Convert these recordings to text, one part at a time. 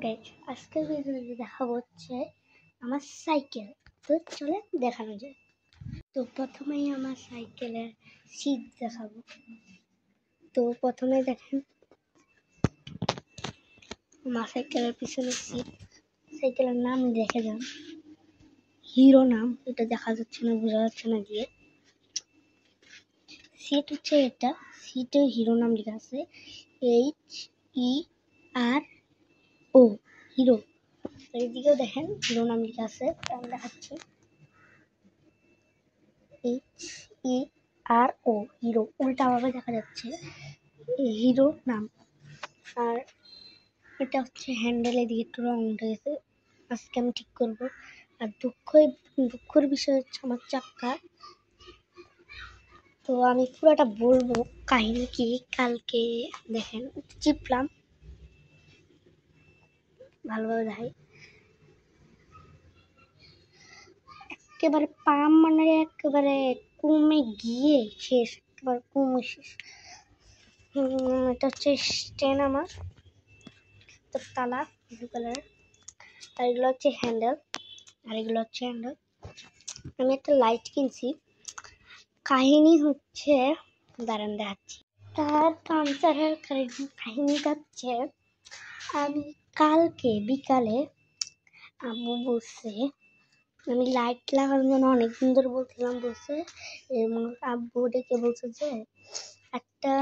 Guys, আজকের ভিডিওতে দেখাবো হচ্ছে আমার সাইকেল। তো চলে দেখানো যায়। তো প্রথমেই আমার সাইকেলের সিট দেখাবো। তো প্রথমে দেখেন আমার সাইকেলের পিছনে সিট। সাইকেলের নাম দেখে যান, হিরো নাম। এটা দেখা যাচ্ছে না, বোঝা যাচ্ছে না দিয়ে। সিট হচ্ছে এটা, সিটে হিরো নাম লেখা আছে, HERO, হিরো। এইদিকেও দেখেন হিরো নাম লেখা আছে, আমি দেখাচ্ছি, HERO, হিরো। উল্টা ভাবে দেখা যাচ্ছে হিরো নাম। আর এটা হচ্ছে হ্যান্ডেল, এদিকে একটু রং উঠে গেছে, আজকে আমি ঠিক করবো। আর দুঃখের বিষয় হচ্ছে আমার চাক্কা। তো আমি পুরোটা বলবো কাহিনী কি। কালকে দেখেন চিপলাম, ভালোভাবে দেখাই। একেবারে পাম মানে একেবারে কমে গিয়ে শেষ, একেবারে কমে শেষ। এটা হচ্ছে স্ট্যান্ড আমার, তালা ব্লু কালার। আর এগুলো হচ্ছে হ্যান্ডেল, আর এগুলো হচ্ছে হ্যান্ডেল। আমি একটা লাইট কিনছি। কাহিনী হচ্ছে, দাঁড়ান দেখাচ্ছি। তার পাঞ্চারের কাহিনীটা হচ্ছে, আমি কালকে বিকালে আম্মু বলছে, আমি লাইট লাগানোর জন্য অনেকদিন ধরে বলছিলাম, বলছে আব্বু ডেকে বলছে যে একটা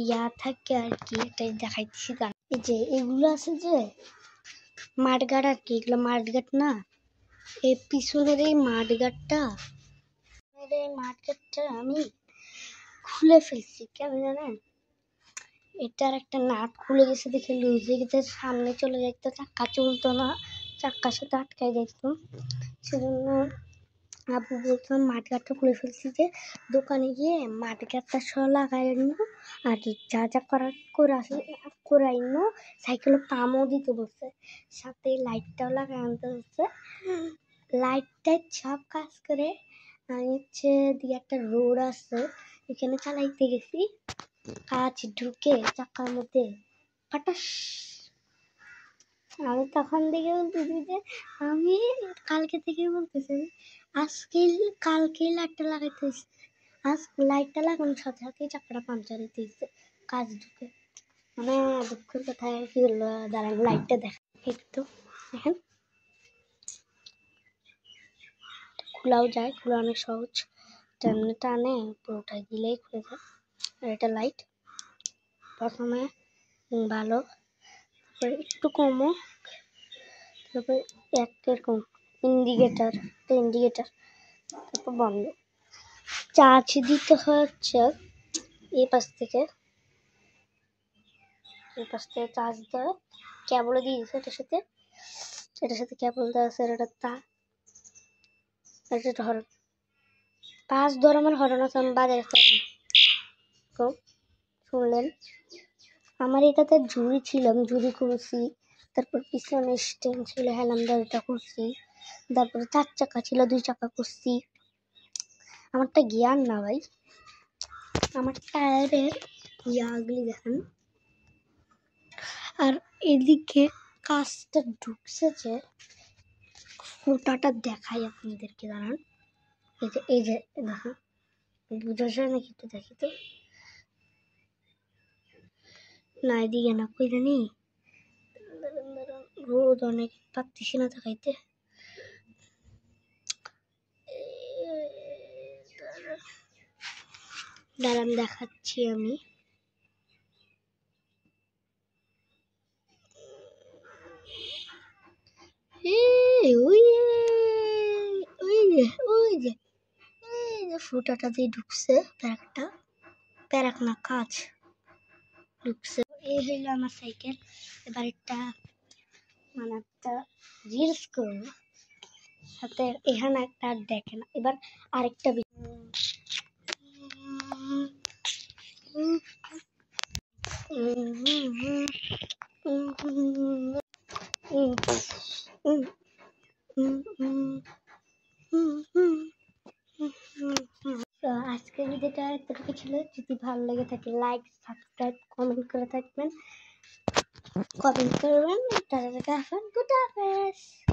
ইয়া থাকে আর কি, এটাই দেখাইতেছি। এই যে এগুলো আছে যে মাঠগাট আর কি, এগুলো মাঠগাট না, এই পিছনের এই মাঠগাটটা, এই মাঠগাটটা আমি খুলে ফেলছি। কেন জানেন? এটার একটা নাট খুলে গেছে দেখে লুজ হয়ে গেছে, সামনে চলে যেত, চাক্কা চলতো না, চাক্কার সাথে আটকাই যেত। সেজন্য আব্বু বলছিলাম মাঠগাটটা খুলে ফেলছি, যে দোকানে গিয়ে মাঠগাটটা সহ লাগাই আনবো, আর যা যা করে আনবো। সাইকেলে পামও দিতে বলছে, সাথে লাইটটাও লাগাই আনতে বলছে। লাইটটাই সব কাজ করে। আমি হচ্ছে দিয়ে একটা রোড আছে, এখানে চালাইতে গেছি, কাজ ঢুকে চাকার মধ্যে ফাটাস। আমি তখন থেকে বলতেছি যে আমি কালকে থেকে বলতেছি, কালকেই লাইটটা লাগাইতে হয়েছে। আজ লাইটটা লাগানোর সাথে সাথে চাকাটা পাঞ্চার হইতে হয়েছে, কাজ ঢুকে। মানে দুঃখের কথা কি হলো, দাঁড়ান লাইটটা দেখা একটু দেখেন। খোলাও যায়, খোলা অনেক সহজ, টানে টানে পুরোটা দিলেই খুলে যায়। আর এটা লাইট প্রথমে ভালো, তারপরে একটু কমও, তারপরে এরকম ইন্ডিকেটার, তারপর বন্ধ। চার্জ দিতে হচ্ছে এই পাশ থেকে চার্জ দেওয়া, কেবল দিয়ে দিচ্ছে এটার সাথে কেবল দেওয়া আছে। এটা তার, এটা হরন, 5 ধরনের হরন আছে, আমি বাজারে শুনলেন। আমার এটাতে ঝুড়ি ছিল, আমি ঝুড়ি খুলছি। তারপর পিছনে স্ট্যান্ড ছিল, হেলামদারিটা করছি। তারপরে 4 চাকা ছিল, 2 চাকা করছি। আমারটা জ্ঞান না ভাই, আমার টায়ারের ইয়াগুলি দেখেন। আর এদিকে কাজটা ঢুকছে যে ফোটাটা দেখাই আপনাদেরকে, দাঁড়ান। এই যে দেখেন, বুঝা যায় নাকি একটু দেখি তো। না এদিকে না, কই জানি, রোদ অনেক, পাচ্ছি না দেখাইতে। দাঁড়ান দেখাচ্ছি আমি। ওই যে ফুটাটা দিয়ে ঢুকছে, প্যারাক না কাজ ঢুকছে। এই হইলো আমার সাইকেল। এবার একটা রিলস করবো, সাথে এখানে একটা দেখেন। এবার আরেকটা আজকের ভিডিওটা এতটুকু ছিল। যদি ভালো লেগে থাকে লাইক, সাবস্ক্রাইব, কমেন্ট করে থাকবেন। কমেন্ট করবেন। তারা হাফেজ, গুড হাফেজ।